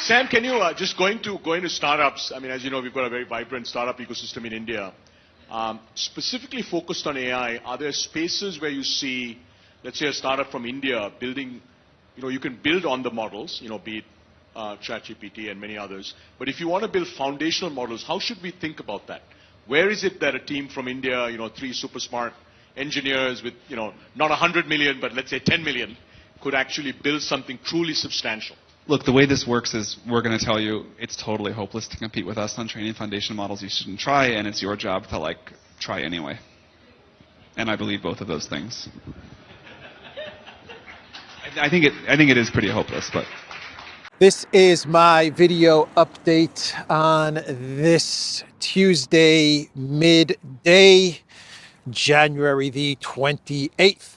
Sam, can you just going to startups? I mean, as you know, we've got a very vibrant startup ecosystem in India. Specifically focused on AI, are there spaces where you see, let's say, a startup from India building, you can build on the models, be it ChatGPT and many others. But if you want to build foundational models, how should we think about that? Where is it that a team from India, 3 super smart engineers with, not 100 million, but let's say 10 million, could actually build something truly substantial? Look, the way this works is we're going to tell you it's totally hopeless to compete with us on training foundation models. You shouldn't try, and it's your job to, try anyway. And I believe both of those things. I think it is pretty hopeless, but... This is my video update on this Tuesday midday, January the 28th.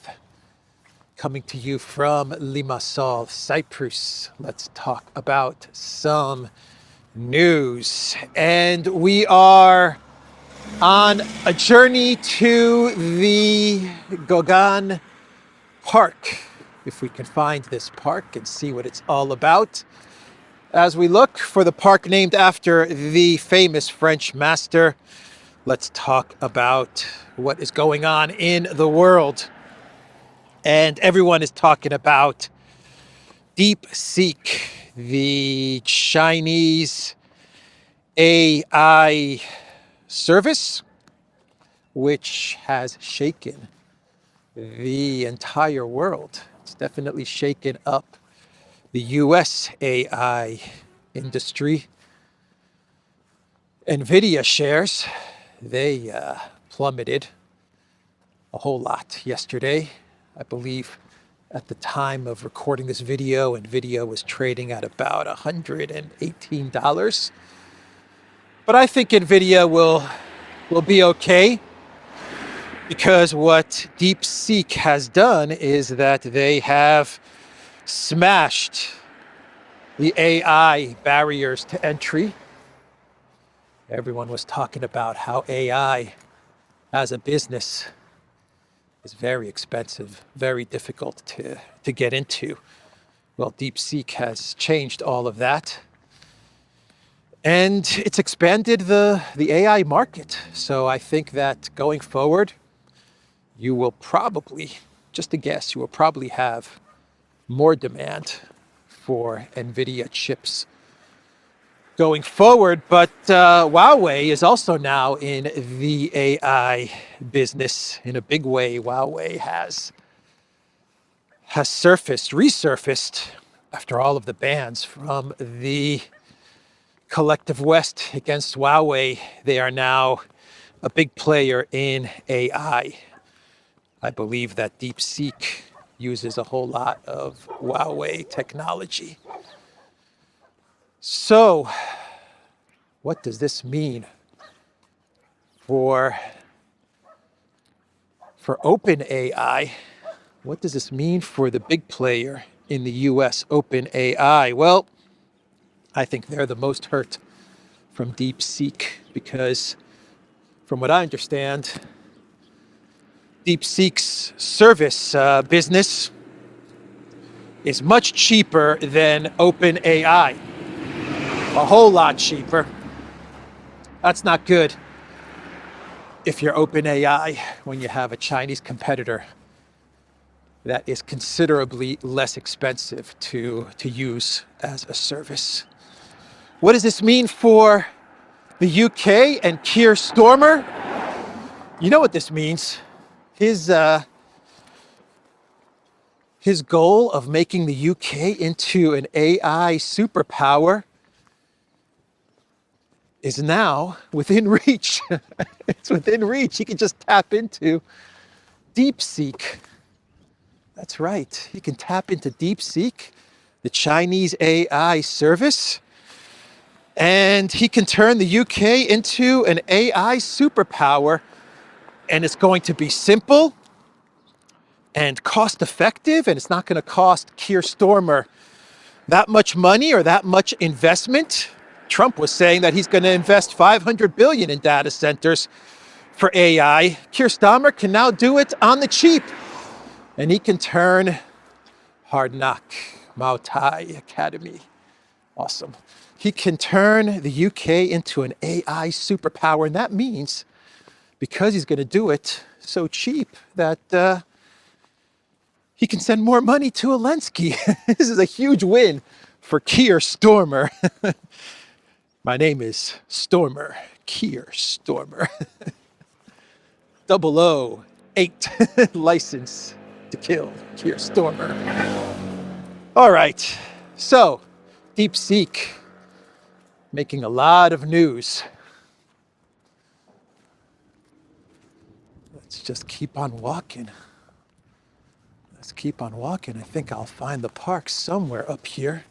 Coming to you from Limassol, Cyprus. Let's talk about some news. And we are on a journey to the Gauguin Park, if we can find this park and see what it's all about. As we look for the park named after the famous French master, let's talk about what is going on in the world. And everyone is talking about DeepSeek, the Chinese AI service, which has shaken the entire world. It's definitely shaken up the US AI industry. NVIDIA shares, they plummeted a whole lot yesterday. I believe at the time of recording this video, NVIDIA was trading at about $118. But I think NVIDIA will be okay, because what DeepSeek has done is that they have smashed the AI barriers to entry. Everyone was talking about how AI as a business is very expensive, very difficult to get into. Well, DeepSeek has changed all of that. And it's expanded the AI market. So I think that going forward, you will probably, just a guess, you will probably have more demand for NVIDIA chips going forward. But Huawei is also now in the AI business in a big way. Huawei has resurfaced after all of the bans from the collective West against Huawei. They are now a big player in AI. I believe that DeepSeek uses a whole lot of Huawei technology. So, what does this mean for OpenAI? What does this mean for the big player in the US, OpenAI? Well, I think they're the most hurt from DeepSeek because, from what I understand, DeepSeek's service business is much cheaper than OpenAI. A whole lot cheaper. That's not good if you're OpenAI when you have a Chinese competitor that is considerably less expensive to use as a service. What does this mean for the UK and Keir Starmer? You know what this means. His goal of making the UK into an AI superpower is now within reach. It's within reach. He can just tap into DeepSeek. That's right. He can tap into DeepSeek, the Chinese AI service, and he can turn the UK into an AI superpower. And it's going to be simple and cost effective, and it's not going to cost Keir Starmer that much money or that much investment. Trump was saying that he's going to invest $500 billion in data centers for AI. Keir Starmer can now do it on the cheap, and he can turn Hard Knock, Muay Thai Academy, Awesome. He can turn the UK into an AI superpower, and that means because he's going to do it so cheap that he can send more money to Zelensky. This is a huge win for Keir Stormer. My name is Stormer, Keir Stormer. 008, license to kill Keir Stormer. All right, so DeepSeek making a lot of news. Let's just keep on walking. Let's keep on walking. I think I'll find the park somewhere up here.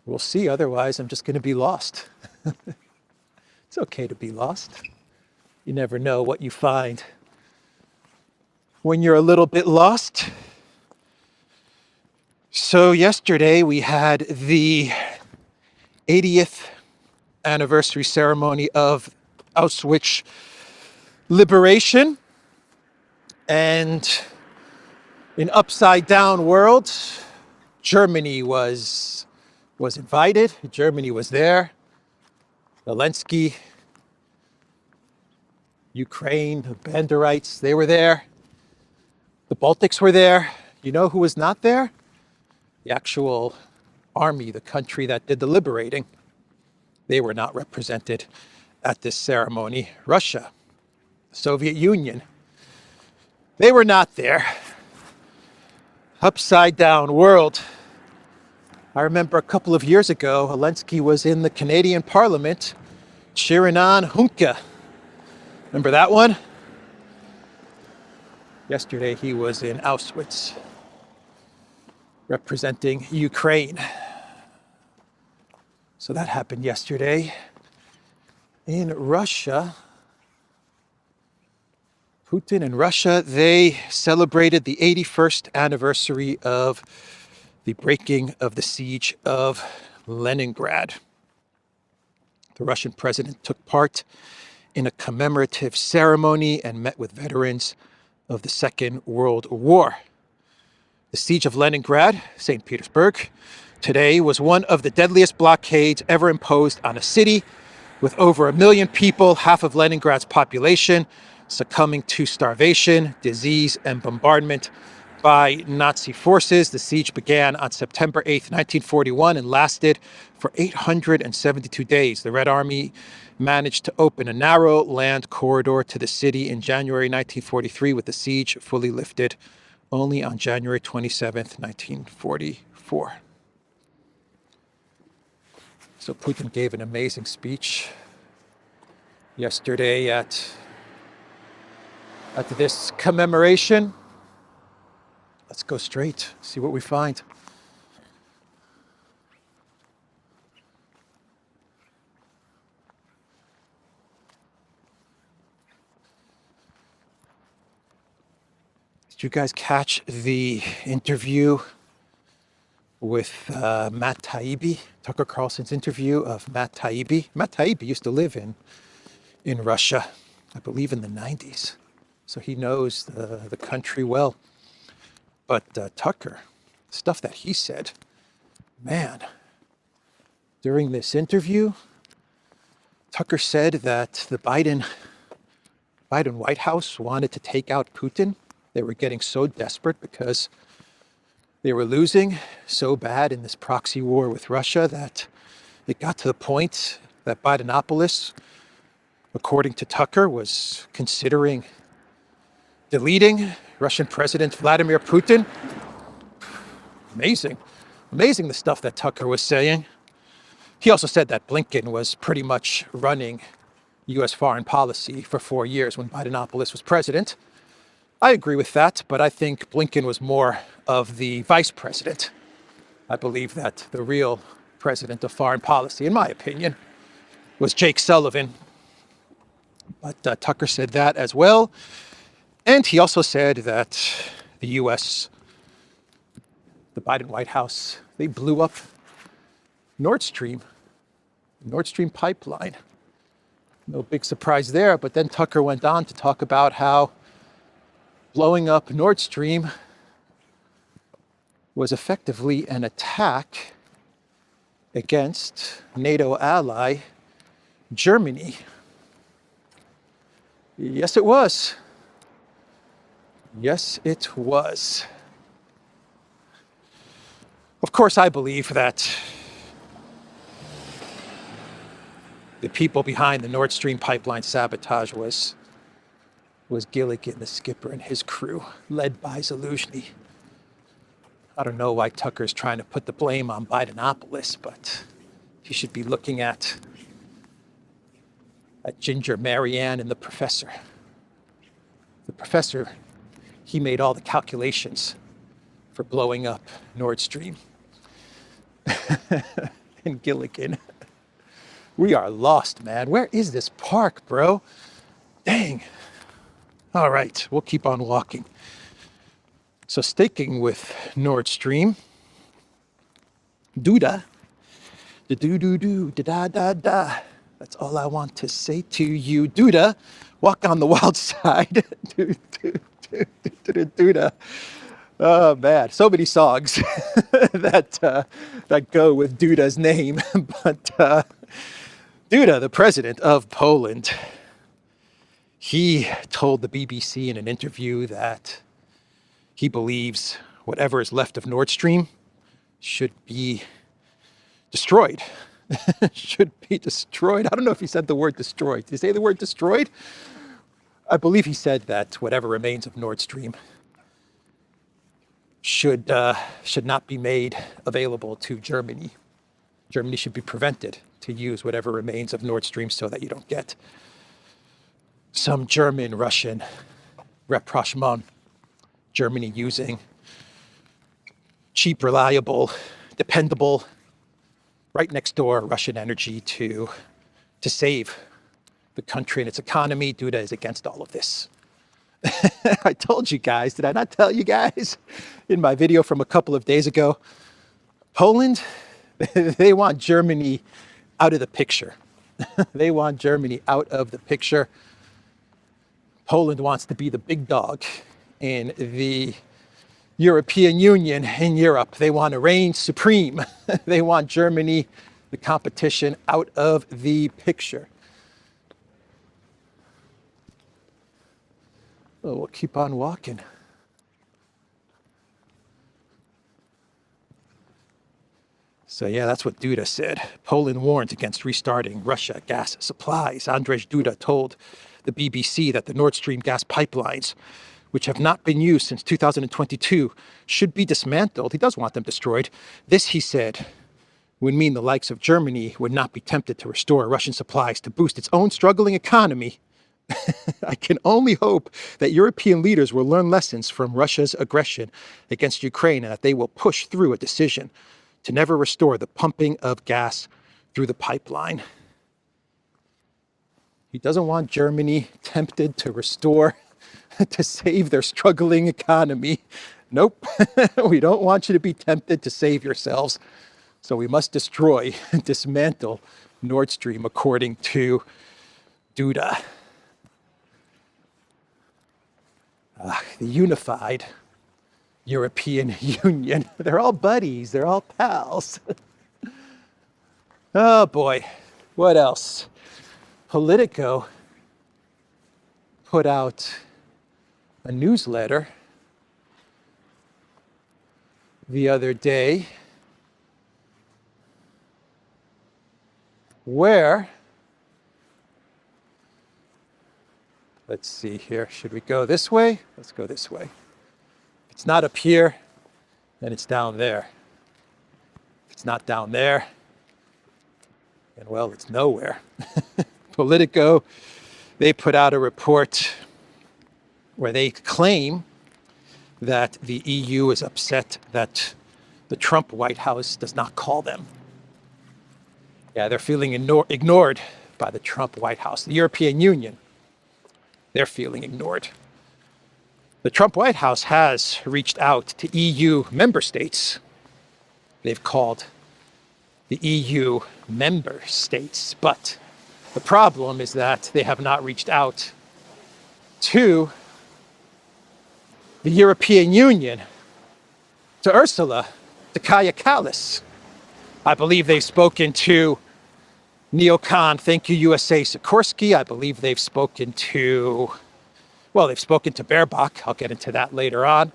We'll see, otherwise I'm just going to be lost. It's okay to be lost. You never know what you find when you're a little bit lost. So yesterday we had the 80th anniversary ceremony of Auschwitz liberation. And in upside down world, Germany was invited. Germany was there. Zelensky, Ukraine, the Banderites, they were there. The Baltics were there. You know who was not there? The actual army, the country that did the liberating. They were not represented at this ceremony. Russia, the Soviet Union, they were not there. Upside down world. I remember a couple of years ago, Zelensky was in the Canadian Parliament cheering on Hunka. Remember that one? Yesterday he was in Auschwitz representing Ukraine. So that happened yesterday. In Russia, Putin and Russia, they celebrated the 81st anniversary of the breaking of the siege of Leningrad. The Russian president took part in a commemorative ceremony and met with veterans of the Second World War. The siege of Leningrad, St. Petersburg, today was one of the deadliest blockades ever imposed on a city, with over 1 million people, half of Leningrad's population, succumbing to starvation, disease, and bombardment by Nazi forces. The siege began on September 8th, 1941, and lasted for 872 days. The Red Army managed to open a narrow land corridor to the city in January 1943, with the siege fully lifted only on January 27th, 1944. So Putin gave an amazing speech yesterday at this commemoration. Let's go straight, see what we find. Did you guys catch the interview with Matt Taibbi, Tucker Carlson's interview of Matt Taibbi? Matt Taibbi used to live in Russia, I believe in the 90s. So he knows the country well. But Tucker, stuff that he said, man, during this interview, Tucker said that the Biden White House wanted to take out Putin. They were getting so desperate because they were losing so bad in this proxy war with Russia that it got to the point that Budanov, according to Tucker, was considering deleting Russian President Vladimir Putin. Amazing the stuff that Tucker was saying. He also said that Blinken was pretty much running U.S. foreign policy for 4 years when Budanov was president. I agree with that, but I think Blinken was more of the vice president. I believe that the real president of foreign policy, in my opinion, was Jake Sullivan. But Tucker said that as well. And he also said that the U.S., the Biden White House, they blew up Nord Stream pipeline. No big surprise there. But then Tucker went on to talk about how blowing up Nord Stream was effectively an attack against NATO ally Germany. Yes, it was. Yes, it was. Of course, I believe that the people behind the Nord Stream pipeline sabotage was Gilligan, the skipper, and his crew, led by Zaluzhny. I don't know why Tucker's trying to put the blame on Bidenopolis, but he should be looking at Ginger, Marianne, and the professor. The professor, he made all the calculations for blowing up Nord Stream. And Gilligan. We are lost, man. Where is this park, bro? Dang. All right, we'll keep on walking. So sticking with Nord Stream, DUDA, the do-do-do, da-da-da-da. That's all I want to say to you. DUDA, walk on the wild side. DUDA. Oh man, so many songs that go with Duda's name. But Duda, the president of Poland, he told the BBC in an interview that he believes whatever is left of Nord Stream should be destroyed. Should be destroyed. I don't know if he said the word destroyed. Did he say the word destroyed? I believe he said that whatever remains of Nord Stream should not be made available to Germany. Germany should be prevented to use whatever remains of Nord Stream so that you don't get some German-Russian rapprochement. Germany using cheap, reliable, dependable, right next door Russian energy to save the country and its economy. Duda is against all of this. I told you guys, did I not tell you guys in my video from a couple of days ago? Poland, they want Germany out of the picture. They want Germany out of the picture. Poland wants to be the big dog in the European Union, in Europe. They want to reign supreme. They want Germany, the competition, out of the picture. Well, we'll keep on walking. So yeah, that's what Duda said. Poland warns against restarting Russia gas supplies. Andrzej Duda told the BBC that the Nord Stream gas pipelines, which have not been used since 2022, should be dismantled. He does want them destroyed. This, he said, would mean the likes of Germany would not be tempted to restore Russian supplies to boost its own struggling economy. I can only hope that European leaders will learn lessons from Russia's aggression against Ukraine and that they will push through a decision to never restore the pumping of gas through the pipeline. He doesn't want Germany tempted to restore, to save their struggling economy. Nope, we don't want you to be tempted to save yourselves. So we must destroy and dismantle Nord Stream, according to Duda. The unified European Union. They're all buddies. They're all pals. Oh boy. What else? Politico put out a newsletter the other day where, let's see here, should we go this way? Let's go this way. If it's not up here, then it's down there. If it's not down there, then well, it's nowhere. Politico, they put out a report where they claim that the EU is upset that the Trump White House does not call them. Yeah, they're feeling ignored by the Trump White House. The European Union, they're feeling ignored. The Trump White House has reached out to EU member states. They've called the EU member states, but the problem is that they have not reached out to the European Union, to Ursula, to Kaja Kallas. I believe they've spoken to neocon, thank you, USA Sikorsky. I believe they've spoken to, well, they've spoken to Baerbock. I'll get into that later on.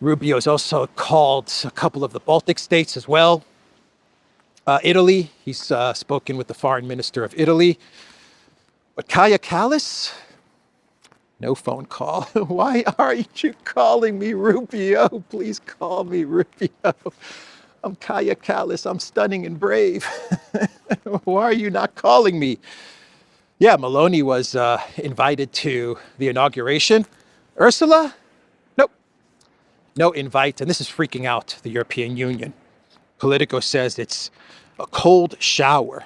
Rubio's also called a couple of the Baltic states as well. Italy, he's spoken with the foreign minister of Italy. But Kaja Kallas, no phone call. Why aren't you calling me, Rubio? Please call me, Rubio. I'm Kaja Kallas. I'm stunning and brave. Why are you not calling me? Yeah, Meloni was invited to the inauguration. Ursula? Nope. No invite. And this is freaking out the European Union. Politico says it's a cold shower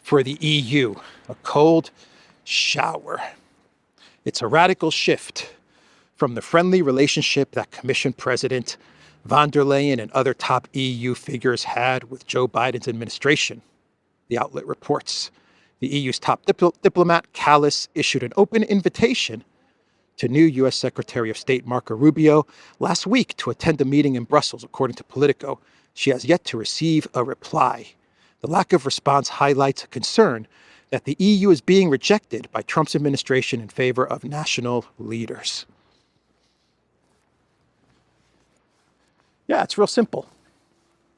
for the EU. A cold shower. It's a radical shift from the friendly relationship that Commission President von der Leyen and other top EU figures had with Joe Biden's administration, the outlet reports. The EU's top diplomat, Kallas, issued an open invitation to new U.S. Secretary of State Marco Rubio last week to attend a meeting in Brussels, according to Politico. She has yet to receive a reply. The lack of response highlights a concern that the EU is being rejected by Trump's administration in favor of national leaders. Yeah, it's real simple.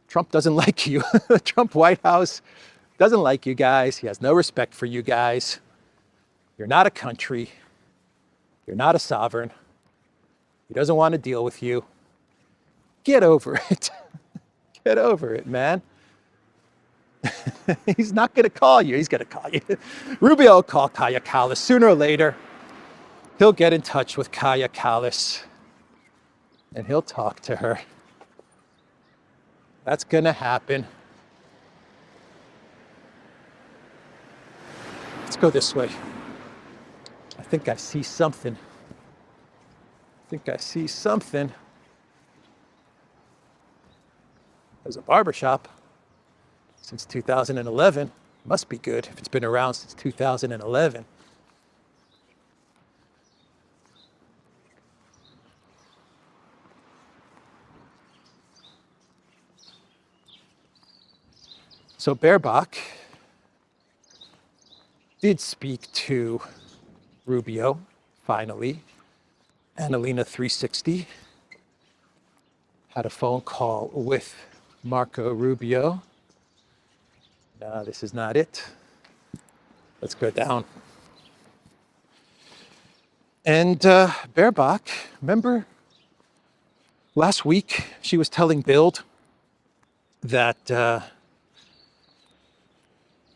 Trump doesn't like you. The Trump White House doesn't like you guys. He has no respect for you guys. You're not a country. You're not a sovereign. He doesn't want to deal with you. Get over it. Get over it, man. He's not going to call you. He's going to call you. Rubio will call Kaja Kallas. Sooner or later, he'll get in touch with Kaja Kallas and he'll talk to her. That's going to happen. Let's go this way. I think I see something. There's a barbershop since 2011. Must be good if it's been around since 2011. So Baerbock did speak to Rubio, finally. Annalena 360 had a phone call with Marco Rubio. No, this is not it. Let's go down. And Baerbock, remember last week she was telling Bild that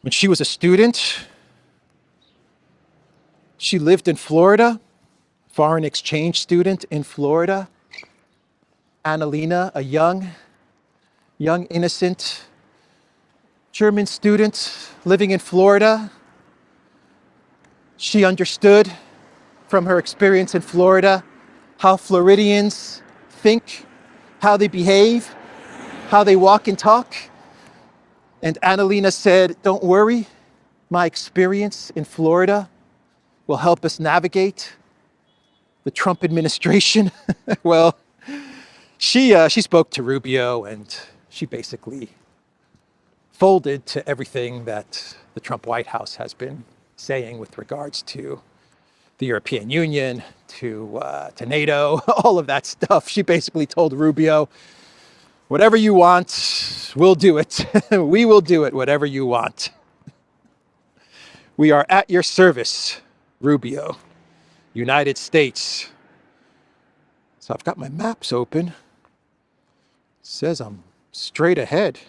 when she was a student, she lived in Florida, foreign exchange student in Florida. Annalena, a young, innocent German student living in Florida. She understood from her experience in Florida how Floridians think, how they behave, how they walk and talk. And Annalena said, don't worry, my experience in Florida will help us navigate the Trump administration. Well, she spoke to Rubio and she basically folded to everything that the Trump White House has been saying with regards to the European Union, to NATO, all of that stuff. She basically told Rubio, whatever you want, we'll do it. We will do it, whatever you want. We are at your service, Rubio, United States. So I've got my maps open. It says I'm straight ahead.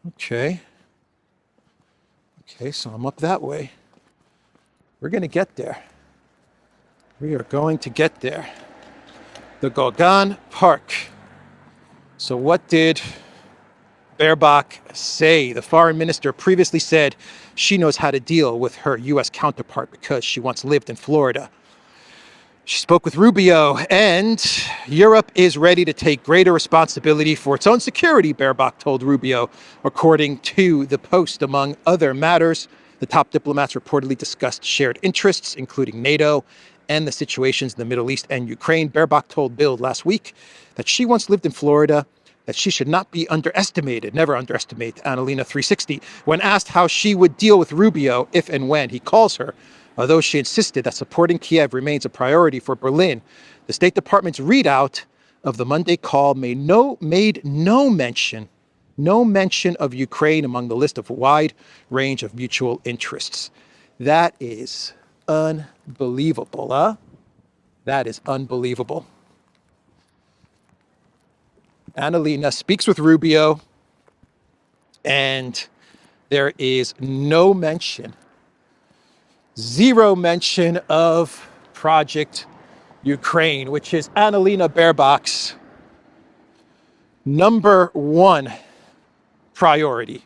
Okay, so I'm up that way. We're going to get there. We are going to get there. The Gauguin Park. So what did Baerbock say? The foreign minister previously said she knows how to deal with her U.S. counterpart because she once lived in Florida. She spoke with Rubio, and Europe is ready to take greater responsibility for its own security, Baerbock told Rubio, according to the Post. Among other matters, the top diplomats reportedly discussed shared interests, including NATO and the situations in the Middle East and Ukraine. Baerbock told Bild last week that she once lived in Florida that she should not be underestimated. Never underestimate Annalena 360. When asked how she would deal with Rubio if and when he calls her, although she insisted that supporting Kiev remains a priority for Berlin, the State Department's readout of the Monday call made no mention of Ukraine among the list of wide range of mutual interests. That is unbelievable, huh? That is unbelievable. Annalena speaks with Rubio, and there is no mention, zero mention of Project Ukraine, which is Annalena Baerbock's #1 priority.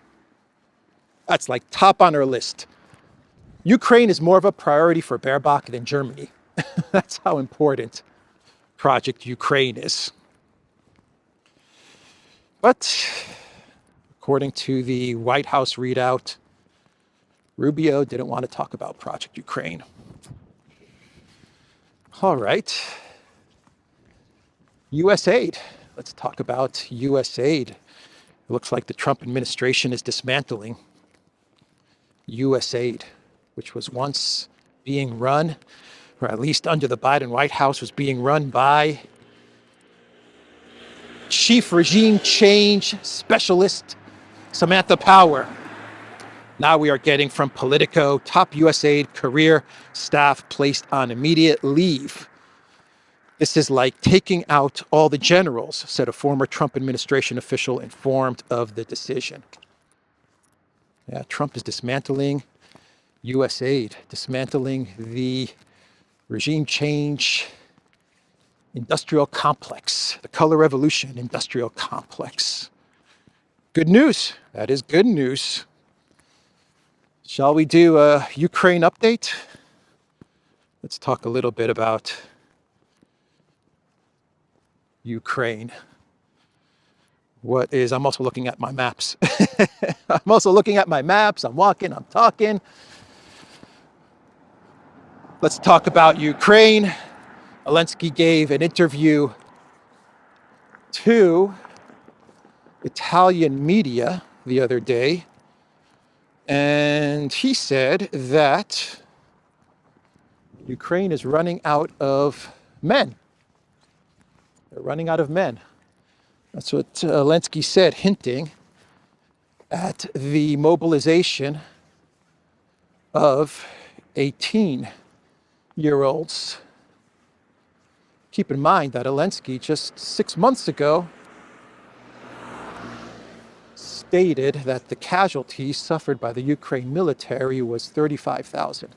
That's like top on her list. Ukraine is more of a priority for Baerbock than Germany. That's how important Project Ukraine is. But according to the White House readout, Rubio didn't want to talk about Project Ukraine. All right. USAID. Let's talk about USAID. It looks like the Trump administration is dismantling USAID, which was once being run, or at least under the Biden White House, was being run by Chief Regime Change Specialist Samantha Power. Now we are getting from Politico, top USAID career staff placed on immediate leave. This is like taking out all the generals, said a former Trump administration official informed of the decision. Yeah, Trump is dismantling USAID, dismantling the regime change industrial complex, the color revolution industrial complex. Good news. That is good news. Shall we do a Ukraine update? Let's talk a little bit about Ukraine. I'm also looking at my maps. I'm walking, I'm talking. Let's talk about Ukraine. Zelensky gave an interview to Italian media the other day, and he said that Ukraine is running out of men. They're running out of men. That's what Zelensky said, hinting at the mobilization of 18-year-olds. Keep in mind that Zelensky just 6 months ago stated that the casualties suffered by the Ukraine military was 35,000.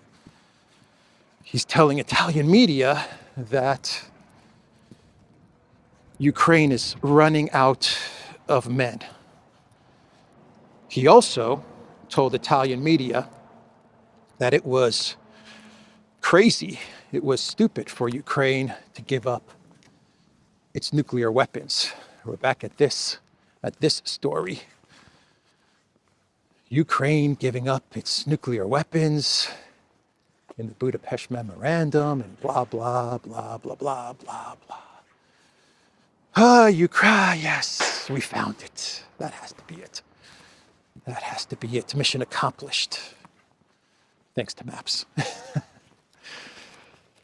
He's telling Italian media that Ukraine is running out of men. He also told Italian media that it was crazy, it was stupid for Ukraine to give up its nuclear weapons. We're back at this story. Ukraine giving up its nuclear weapons in the Budapest Memorandum and blah, blah, blah, blah, blah, blah, blah. Ukraine, yes, we found it. That has to be it. That has to be it. Mission accomplished. Thanks to maps.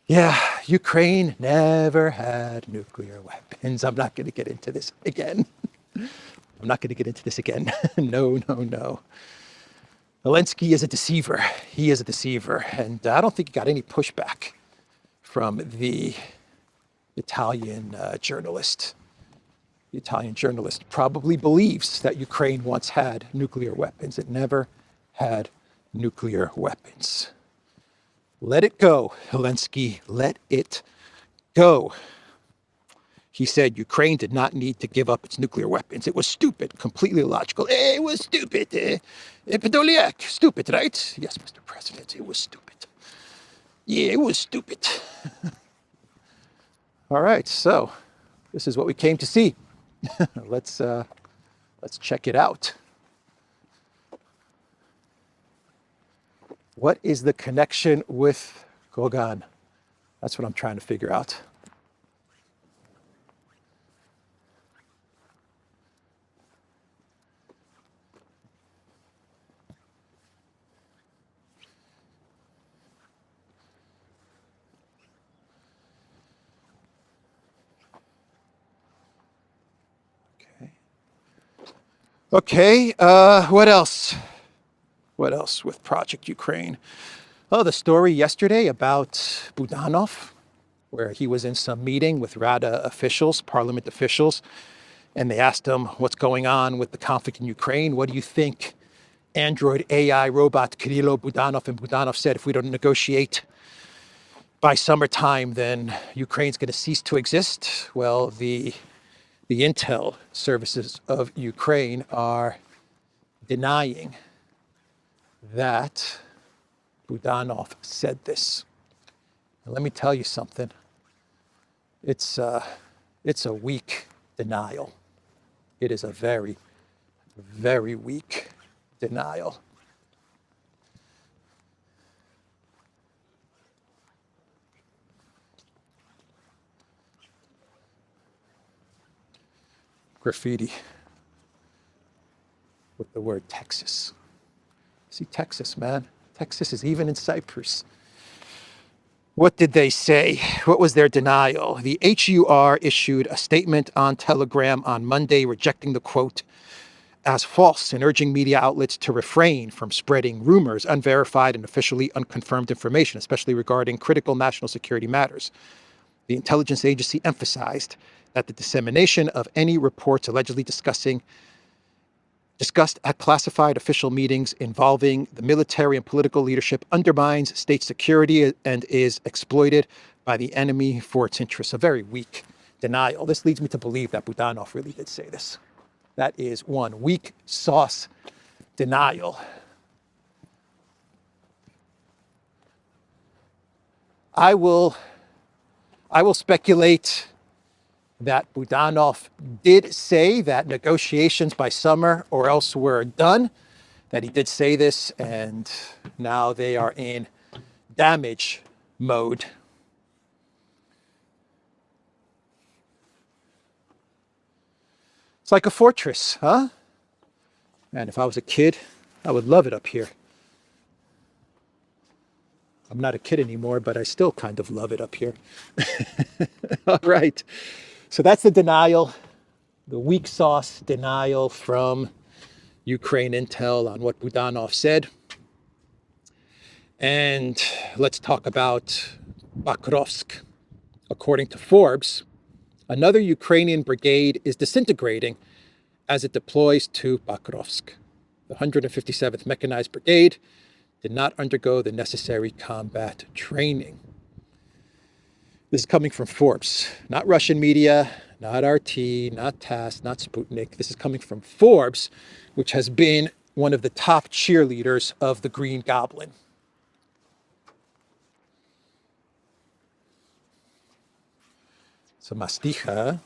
Yeah, Ukraine never had nuclear weapons. I'm not going to get into this again. No. Zelensky is a deceiver. He is a deceiver. And I don't think he got any pushback from the Italian journalist. The Italian journalist probably believes that Ukraine once had nuclear weapons. It never had nuclear weapons. Let it go, Zelensky. Let it go. He said Ukraine did not need to give up its nuclear weapons. It was stupid, completely illogical. It was stupid. Podolyak, stupid, right? Yes, Mr. President, it was stupid. Yeah, it was stupid. All right, so this is what we came to see. Let's check it out. What is the connection with Gogan? That's what I'm trying to figure out. Okay, what else? What else with Project Ukraine? Oh, the story yesterday about Budanov, where he was in some meeting with Rada officials, parliament officials, and they asked him what's going on with the conflict in Ukraine. What do you think? Android AI robot Kirilo Budanov, and Budanov said, if we don't negotiate by summertime, then Ukraine's going to cease to exist. Well, the intel services of Ukraine are denying that Budanov said this. And let me tell you something. It's a weak denial. It is a very, very weak denial. Graffiti with the word Texas. See, Texas, man. Texas is even in Cyprus. What did they say? What was their denial? The HUR issued a statement on Telegram on Monday rejecting the quote as false and urging media outlets to refrain from spreading rumors, unverified and officially unconfirmed information, especially regarding critical national security matters. The intelligence agency emphasized that the dissemination of any reports allegedly discussed at classified official meetings involving the military and political leadership undermines state security and is exploited by the enemy for its interests. A very weak denial. This leads me to believe that Budanov really did say this. That is one weak sauce denial. I will speculate that Budanov did say that negotiations by summer or else were done, that he did say this, and now they are in damage mode. It's like a fortress, huh? Man, if I was a kid, I would love it up here. I'm not a kid anymore, but I still kind of love it up here. All right. So that's the denial, the weak sauce denial from Ukraine intel on what Budanov said. And let's talk about Bakrovsk. According to Forbes, another Ukrainian brigade is disintegrating as it deploys to Bakrovsk. The 157th Mechanized Brigade did not undergo the necessary combat training. This is coming from Forbes, not Russian media, not RT, not TASS, not Sputnik. This is coming from Forbes, which has been one of the top cheerleaders of the Green Goblin. So masticha.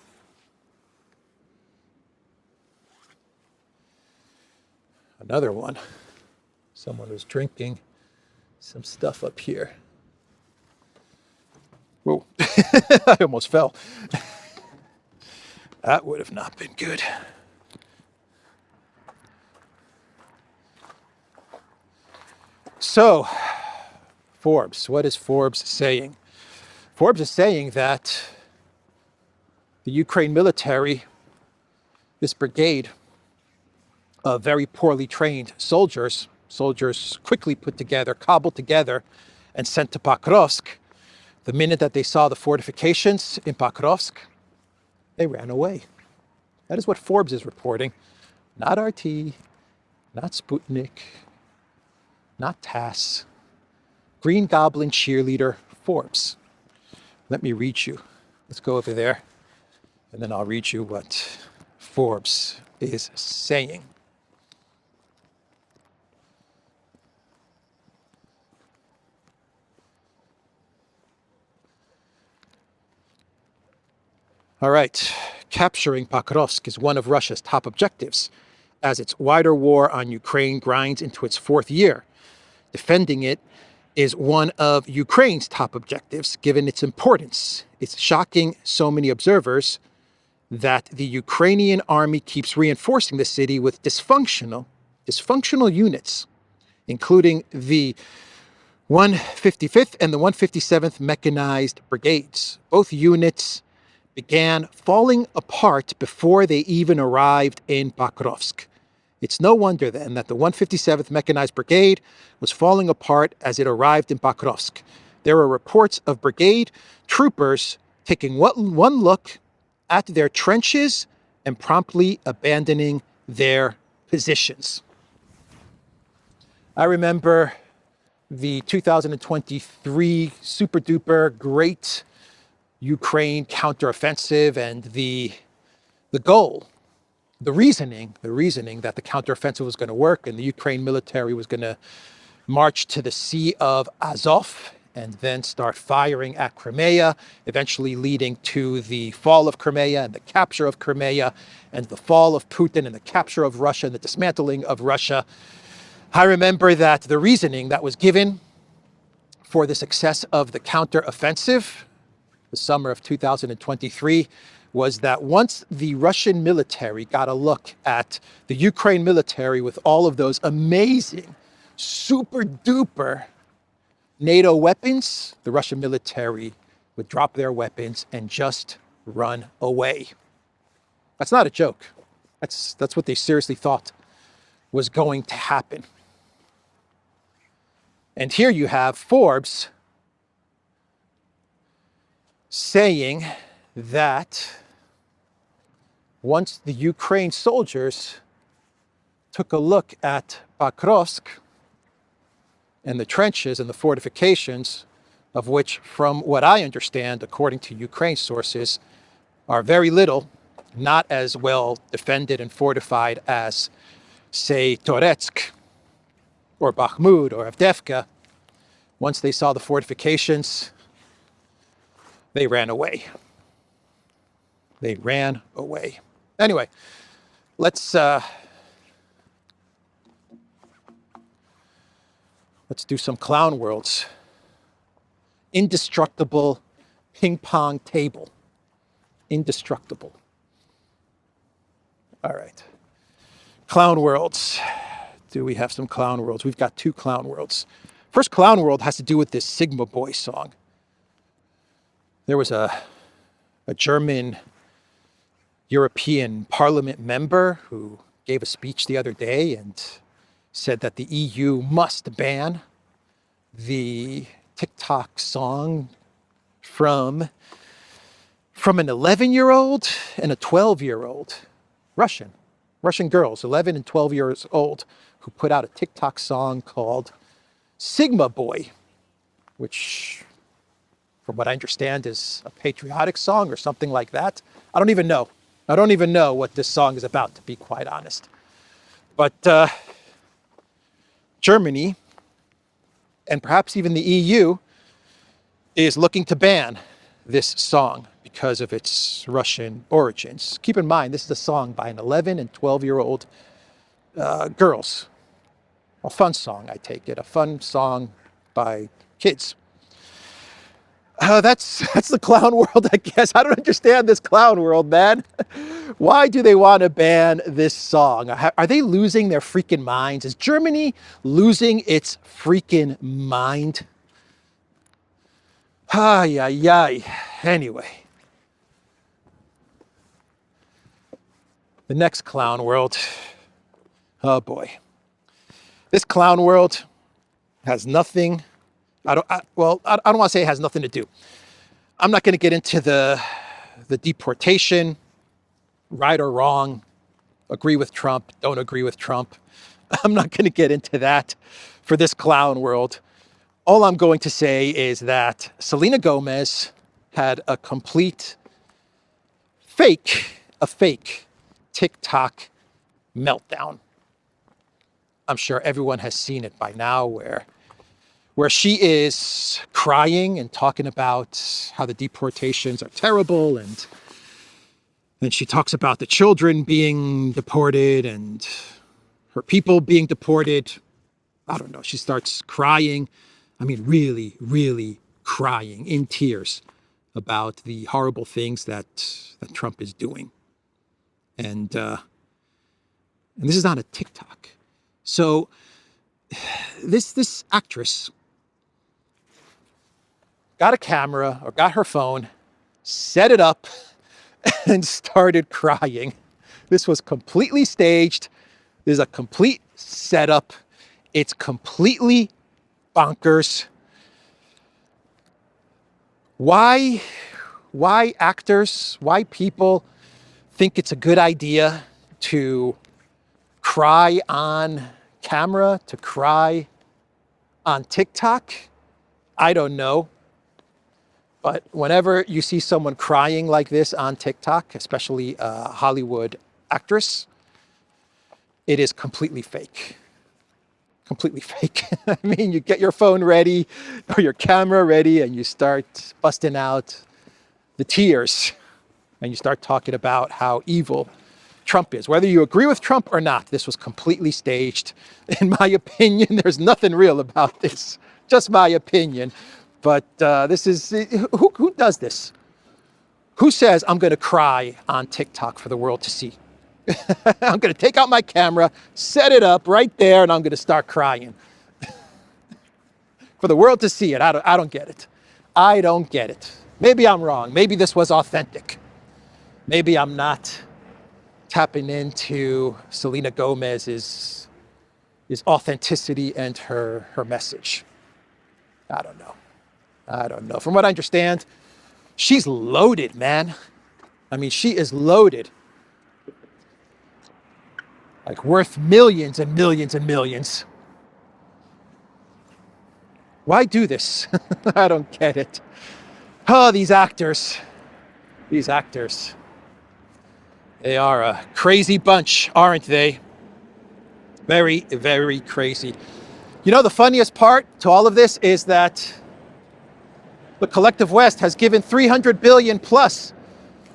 Another one. Someone was drinking some stuff up here. Whoa, I almost fell. That would have not been good. So, Forbes, what is Forbes saying? Forbes is saying that the Ukraine military, this brigade of very poorly trained soldiers quickly put together, cobbled together, and sent to Bakrovsk. The minute that they saw the fortifications in Bakrovsk, they ran away. That is what Forbes is reporting. Not RT, not Sputnik, not TASS. Green Goblin cheerleader Forbes. Let me read you. Let's go over there, and then I'll read you what Forbes is saying. All right, capturing Bakrovsk is one of Russia's top objectives as its wider war on Ukraine grinds into its fourth year. Defending it is one of Ukraine's top objectives, given its importance. It's shocking so many observers that the Ukrainian army keeps reinforcing the city with dysfunctional units, including the 155th and the 157th Mechanized Brigades. Both units began falling apart before they even arrived in Bakrovsk. It's no wonder then that the 157th Mechanized Brigade was falling apart as it arrived in Pokrovsk. There were reports of brigade troopers taking one look at their trenches and promptly abandoning their positions. I remember the 2023 super duper great Ukraine counteroffensive and the goal, the reasoning that the counteroffensive was going to work and the Ukraine military was going to march to the Sea of Azov and then start firing at Crimea, eventually leading to the fall of Crimea and the capture of Crimea and the fall of Putin and the capture of Russia and the dismantling of Russia. I remember that the reasoning that was given for the success of the counteroffensive, the summer of 2023, was that once the Russian military got a look at the Ukraine military with all of those amazing, super duper NATO weapons, the Russian military would drop their weapons and just run away. That's not a joke. That's what they seriously thought was going to happen. And here you have Forbes saying that once the Ukraine soldiers took a look at Pokrovsk and the trenches and the fortifications, of which, from what I understand, according to Ukraine sources, are very little, not as well defended and fortified as, say, Toretsk or Bakhmut or Avdiivka. Once they saw the fortifications, they ran away. They ran away. Anyway, let's do some clown worlds. Indestructible ping pong table. Indestructible. All right. Clown worlds. Do we have some clown worlds? We've got 2 clown worlds. First clown world has to do with this Sigma Boy song. There was a German European Parliament member who gave a speech the other day and said that the EU must ban the TikTok song from an 11-year-old and a 12-year-old Russian girls, 11 and 12 years old, who put out a TikTok song called Sigma Boy, which, from what I understand, is a patriotic song or something like that. I don't even know what this song is about, to be quite honest. But Germany, and perhaps even the EU, is looking to ban this song because of its Russian origins. Keep in mind, this is a song by an 11 and 12-year-old girls. A fun song, I take it. A fun song by kids. That's the clown world, I guess. I don't understand this clown world, man. Why do they want to ban this song? Are they losing their freaking minds? Is Germany losing its freaking mind? Ay, ay, ay. Anyway. The next clown world. Oh, boy. This clown world has nothing... I don't want to say it has nothing to do. I'm not going to get into the deportation, right or wrong, agree with Trump, don't agree with Trump. I'm not going to get into that for this clown world. All I'm going to say is that Selena Gomez had a fake TikTok meltdown. I'm sure everyone has seen it by now, where she is crying and talking about how the deportations are terrible, and then she talks about the children being deported and her people being deported. I don't know. She starts crying. I mean, really, really crying in tears about the horrible things that Trump is doing. And this is on a TikTok. So this actress got a camera or got her phone, set it up, and started crying. This was completely staged. This is a complete setup. It's completely bonkers. Why actors, why people think it's a good idea to cry on camera, to cry on TikTok? I don't know. But whenever you see someone crying like this on TikTok, especially a Hollywood actress, it is completely fake. Completely fake. I mean, you get your phone ready or your camera ready and you start busting out the tears and you start talking about how evil Trump is. Whether you agree with Trump or not, this was completely staged. In my opinion, there's nothing real about this. Just my opinion. But this is, who does this? Who says, I'm going to cry on TikTok for the world to see? I'm going to take out my camera, set it up right there, and I'm going to start crying. For the world to see it. I don't get it. I don't get it. Maybe I'm wrong. Maybe this was authentic. Maybe I'm not tapping into Selena Gomez's authenticity and her message. I don't know. I don't know. From what I understand, she's loaded, man. I mean, she is loaded. Like worth millions and millions and millions. Why do this? I don't get it. Oh, these actors. These actors. They are a crazy bunch, aren't they? Very, very crazy. You know, the funniest part to all of this is that the collective West has given 300 billion plus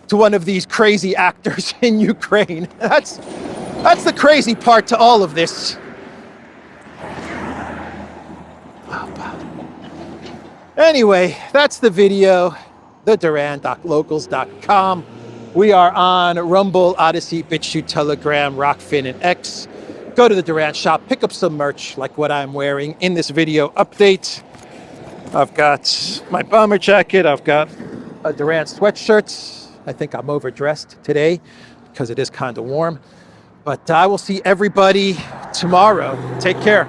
to one of these crazy actors in Ukraine. That's the crazy part to all of this. Anyway, that's the video, the Duran.locals.com. We are on Rumble, Odyssey, BitChute, Telegram, Rockfin, and X. Go to the Duran shop, pick up some merch like what I'm wearing in this video update. I've got my bomber jacket, I've got a Duran sweatshirt. I think I'm overdressed today because it is kind of warm. But I will see everybody tomorrow. Take care.